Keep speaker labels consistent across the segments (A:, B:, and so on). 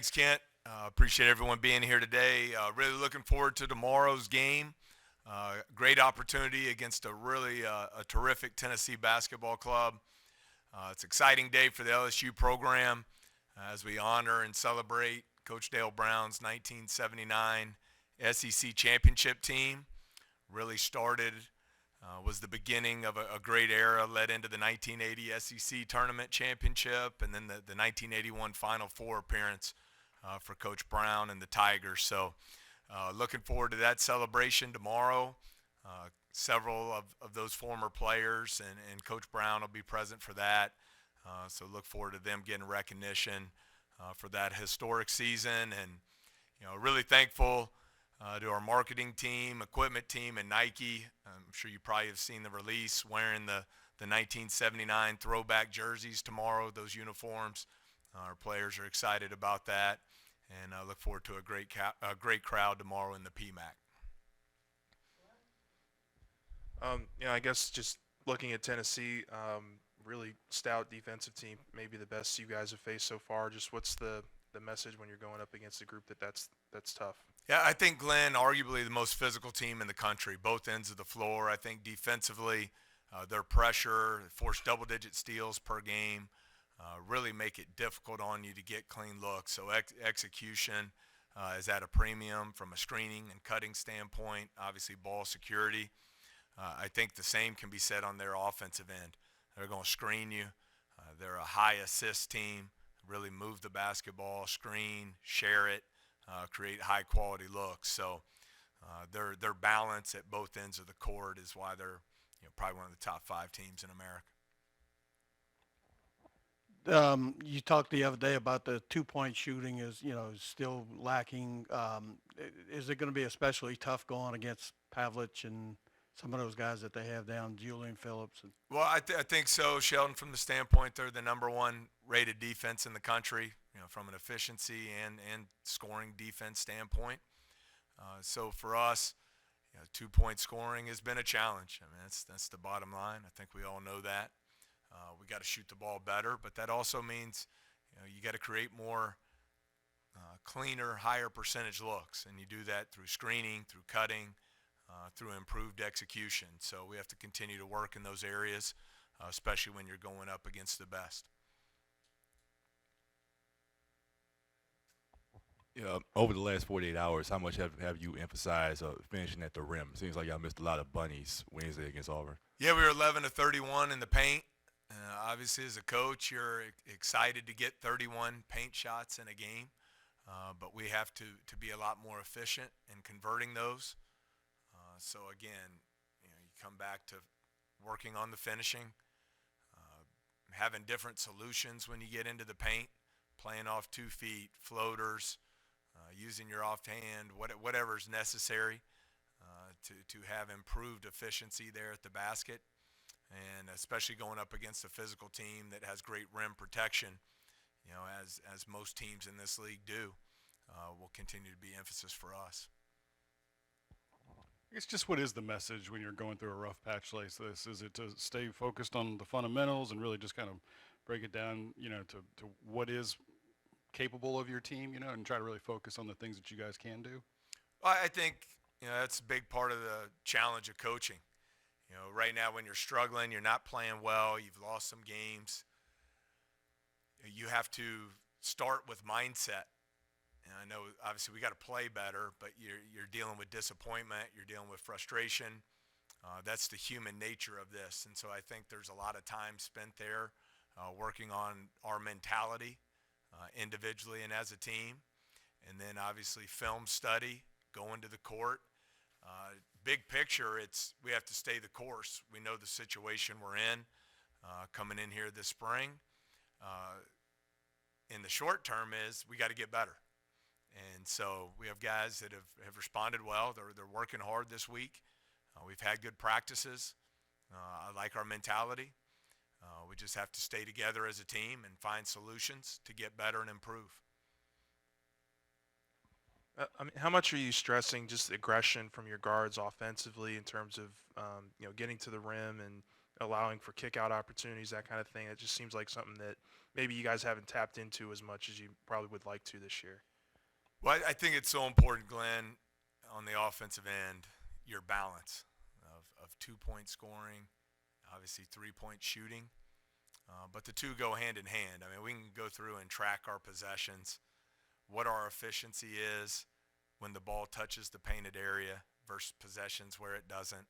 A: Thanks, Kent. Appreciate everyone being here today. Really looking forward to tomorrow's game. Great opportunity against a terrific Tennessee basketball club. It's an exciting day for the LSU program as we honor and celebrate Coach Dale Brown's 1979 SEC championship team. Really was the beginning of a great era, led into the 1980 SEC tournament championship, and then the 1981 Final Four appearance for Coach Brown and the Tigers. So looking forward to that celebration tomorrow. Several of those former players and Coach Brown will be present for that. So look forward to them getting recognition for that historic season. And, really thankful to our marketing team, equipment team, and Nike. I'm sure you probably have seen the release wearing the 1979 throwback jerseys tomorrow, those uniforms. Our players are excited about that, and I look forward to a great crowd tomorrow in the PMAC.
B: I guess just looking at Tennessee, really stout defensive team, maybe the best you guys have faced so far. Just what's the message when you're going up against a group that's tough?
A: Yeah, I think Glenn, arguably the most physical team in the country, both ends of the floor. I think defensively, their pressure, force double-digit steals per game, really make it difficult on you to get clean looks. So execution is at a premium from a screening and cutting standpoint. Obviously, ball security. I think the same can be said on their offensive end. They're going to screen you. They're a high assist team. Really move the basketball, screen, share it, create high quality looks. So their balance at both ends of the court is why they're probably one of the top five teams in America.
C: You talked the other day about the 2-point shooting is, still lacking. Is it going to be especially tough going against Pavlich and some of those guys that they have down, Julian Phillips?
A: Well, I think so, Sheldon. From the standpoint, they're the number one rated defense in the country, from an efficiency and scoring defense standpoint. So for us, 2-point scoring has been a challenge. I mean, that's the bottom line. I think we all know that. We got to shoot the ball better, but that also means you got to create more cleaner, higher percentage looks, and you do that through screening, through cutting, through improved execution. So we have to continue to work in those areas, especially when you're going up against the best.
D: Yeah, over the last 48 hours, how much have you emphasized finishing at the rim? Seems like y'all missed a lot of bunnies Wednesday against Auburn.
A: Yeah, we were 11 to 31 in the paint. Obviously, as a coach, you're excited to get 31 paint shots in a game, but we have to be a lot more efficient in converting those. So again, you come back to working on the finishing, having different solutions when you get into the paint, playing off 2 feet, floaters, using your offhand, whatever's necessary to have improved efficiency there at the basket, and especially going up against a physical team that has great rim protection, as most teams in this league do, will continue to be emphasis for us.
E: I guess just what is the message when you're going through a rough patch like this? Is it to stay focused on the fundamentals and really just kind of break it down, to what is capable of your team, and try to really focus on the things that you guys can do?
A: I think that's a big part of the challenge of coaching. Right now when you're struggling, you're not playing well, you've lost some games, you have to start with mindset. And I know obviously we got to play better, but you're dealing with disappointment, you're dealing with frustration. That's the human nature of this. And so I think there's a lot of time spent there working on our mentality individually and as a team. And then obviously film study, going to the court. Big picture, we have to stay the course. We know the situation we're in coming in here this spring. In the short term is we got to get better. And so we have guys that have responded well. They're working hard this week. We've had good practices. I like our mentality. We just have to stay together as a team and find solutions to get better and improve.
B: How much are you stressing just aggression from your guards offensively in terms of getting to the rim and allowing for kick out opportunities, that kind of thing. It just seems like something that maybe you guys haven't tapped into as much as you probably would like to this year.
A: Well, I think it's so important, Glenn, on the offensive end, your balance of 2-point scoring, obviously 3-point shooting. But the two go hand in hand. I mean, we can go through and track our possessions, what our efficiency is when the ball touches the painted area versus possessions where it doesn't.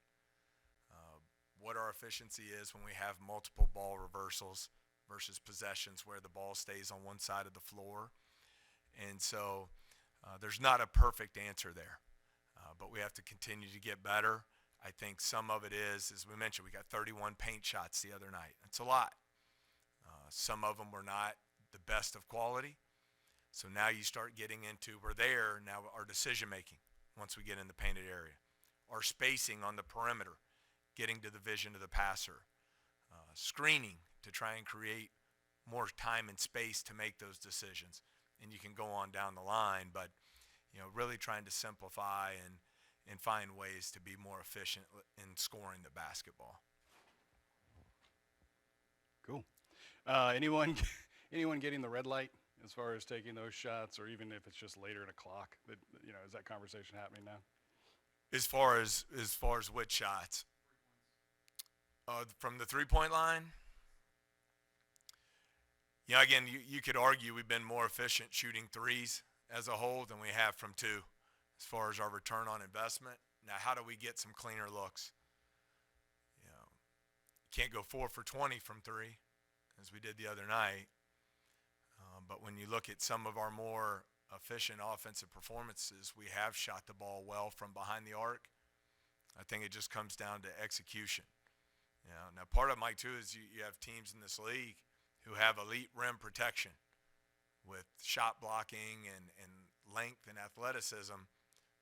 A: What our efficiency is when we have multiple ball reversals versus possessions where the ball stays on one side of the floor. And so there's not a perfect answer there, but we have to continue to get better. I think some of it is, as we mentioned, we got 31 paint shots the other night. That's a lot. Some of them were not the best of quality. So now you start getting into, we're there, now our decision making once we get in the painted area. Our spacing on the perimeter, getting to the vision of the passer. Screening to try and create more time and space to make those decisions. And you can go on down the line, but really trying to simplify and find ways to be more efficient in scoring the basketball.
E: Cool. Anyone getting the red light as far as taking those shots, or even if it's just later in a clock? That is that conversation happening now?
A: As far as which shots? From the 3-point line? Again, you could argue we've been more efficient shooting threes as a whole than we have from two as far as our return on investment. Now, how do we get some cleaner looks? You can't go 4 for 20 from three as we did the other night. But when you look at some of our more efficient offensive performances, we have shot the ball well from behind the arc. I think it just comes down to execution. Now part of it, Mike, too, is you have teams in this league who have elite rim protection with shot blocking and length and athleticism.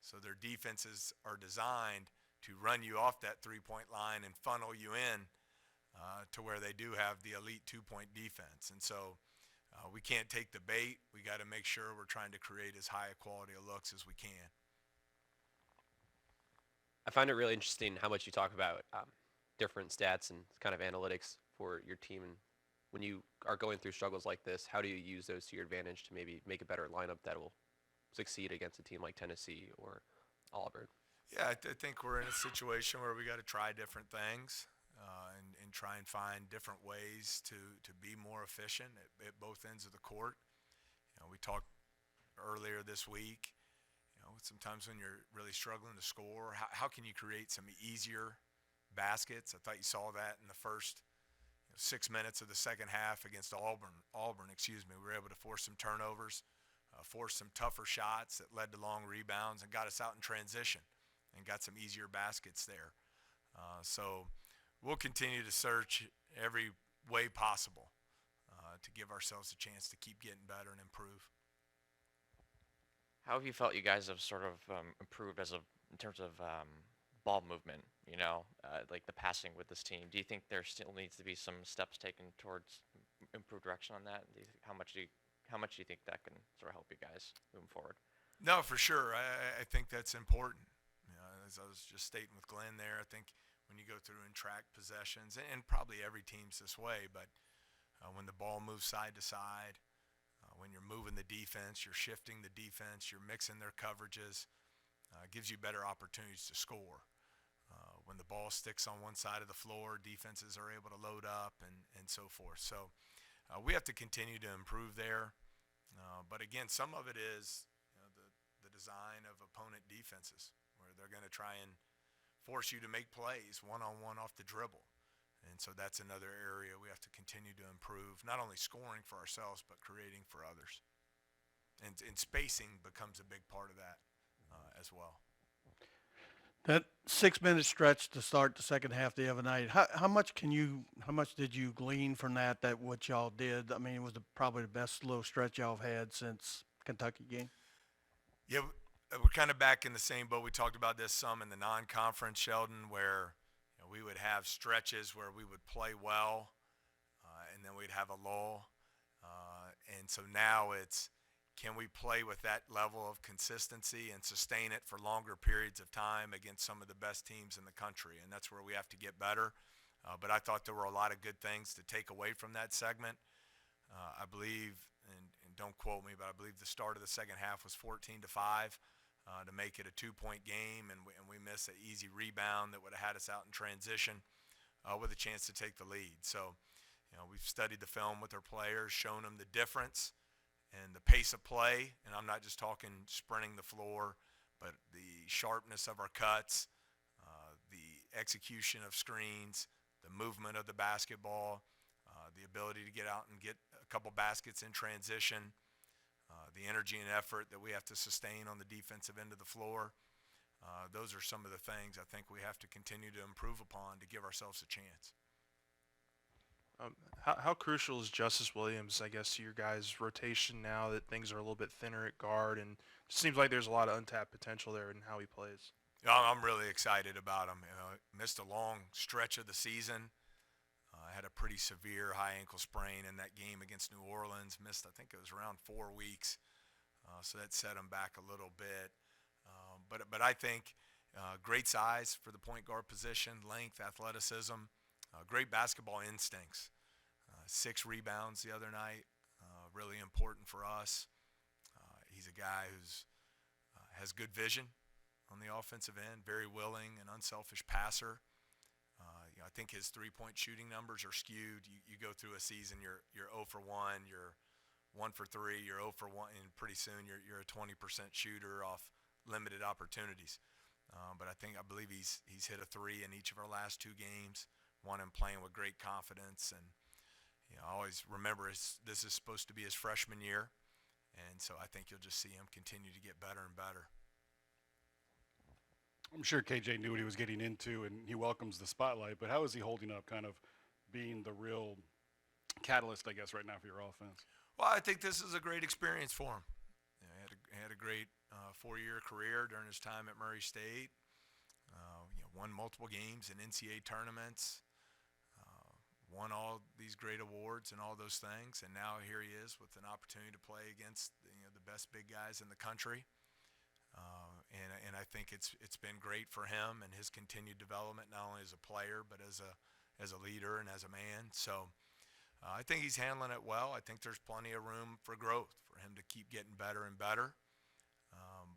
A: So their defenses are designed to run you off that 3-point line and funnel you in to where they do have the elite 2-point defense. And so we can't take the bait. We got to make sure we're trying to create as high a quality of looks as we can.
F: I find it really interesting how much you talk about different stats and kind of analytics for your team. And when you are going through struggles like this, how do you use those to your advantage to maybe make a better lineup that will succeed against a team like Tennessee or Auburn?
A: Yeah, I think we're in a situation where we got to try different things and try and find different ways to be more efficient at both ends of the court. We talked earlier this week, sometimes when you're really struggling to score, how can you create some easier baskets? I thought you saw that in the first 6 minutes of the second half against Auburn. We were able to force some turnovers, force some tougher shots that led to long rebounds and got us out in transition and got some easier baskets there. So we'll continue to search every way possible to give ourselves a chance to keep getting better and improve.
G: How have you felt you guys have sort of improved in terms of ball movement, like the passing with this team? Do you think there still needs to be some steps taken towards improved direction on that? How much do you think that can sort of help you guys moving forward?
A: No, for sure. I think that's important. As I was just stating with Glenn there, I think when you go through and track possessions, and probably every team's this way, but when the ball moves side to side, when you're moving the defense, you're shifting the defense, you're mixing their coverages, gives you better opportunities to score. When the ball sticks on one side of the floor, defenses are able to load up and so forth. So we have to continue to improve there. But again, some of it is the design of opponent defenses, where they're going to try and force you to make plays one-on-one off the dribble. And so that's another area we have to continue to improve, not only scoring for ourselves, but creating for others. And spacing becomes a big part of that as well.
C: That 6-minute stretch to start the second half the other night, how much did you glean from that what y'all did? I mean, it was probably the best little stretch y'all have had since Kentucky game.
A: Yeah, we're kind of back in the same boat. We talked about this some in the non-conference, Sheldon, where we would have stretches where we would play well, and then we'd have a lull. And so now it's, can we play with that level of consistency and sustain it for longer periods of time against some of the best teams in the country? And that's where we have to get better. But I thought there were a lot of good things to take away from that segment. I believe, and don't quote me, but I believe the start of the second half was 14-5 to make it a 2-point game, and we missed an easy rebound that would have had us out in transition with a chance to take the lead. So, we've studied the film with our players, shown them the difference and the pace of play, and I'm not just talking sprinting the floor, but the sharpness of our cuts, the execution of screens, the movement of the basketball, the ability to get out and get a couple baskets in transition, the energy and effort that we have to sustain on the defensive end of the floor. Those are some of the things I think we have to continue to improve upon to give ourselves a chance.
B: How crucial is Justice Williams, I guess, to your guys' rotation now that things are a little bit thinner at guard, and it seems like there's a lot of untapped potential there in how he plays?
A: I'm really excited about him. Missed a long stretch of the season. Had a pretty severe high ankle sprain in that game against New Orleans. Missed, I think it was around 4 weeks. So that set him back a little bit. But I think great size for the point guard position, length, athleticism, great basketball instincts. 6 rebounds the other night, really important for us. He's a guy who's has good vision on the offensive end, very willing and unselfish passer. I think his 3-point shooting numbers are skewed. You go through a season, you're 0 for 1, you're 1 for 3, you're 0 for 1, and pretty soon you're a 20% shooter off limited opportunities. But I believe he's hit a 3 in each of our last 2 games. One him playing with great confidence, and I always remember this is supposed to be his freshman year, and so I think you'll just see him continue to get better and better.
E: I'm sure KJ knew what he was getting into, and he welcomes the spotlight, but how is he holding up, kind of being the real catalyst, I guess, right now for your offense?
A: Well, I think this is a great experience for him. He had a great 4-year career during his time at Murray State. Won multiple games in NCAA tournaments, won all these great awards and all those things, and now here he is with an opportunity to play against the best big guys in the country. And I think it's been great for him and his continued development, not only as a player but as a leader and as a man. So I think he's handling it well. I think there's plenty of room for growth for him to keep getting better and better.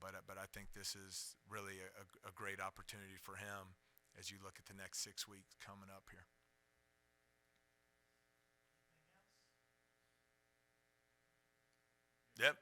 A: But I think this is really a great opportunity for him as you look at the next 6 weeks coming up here. Yep.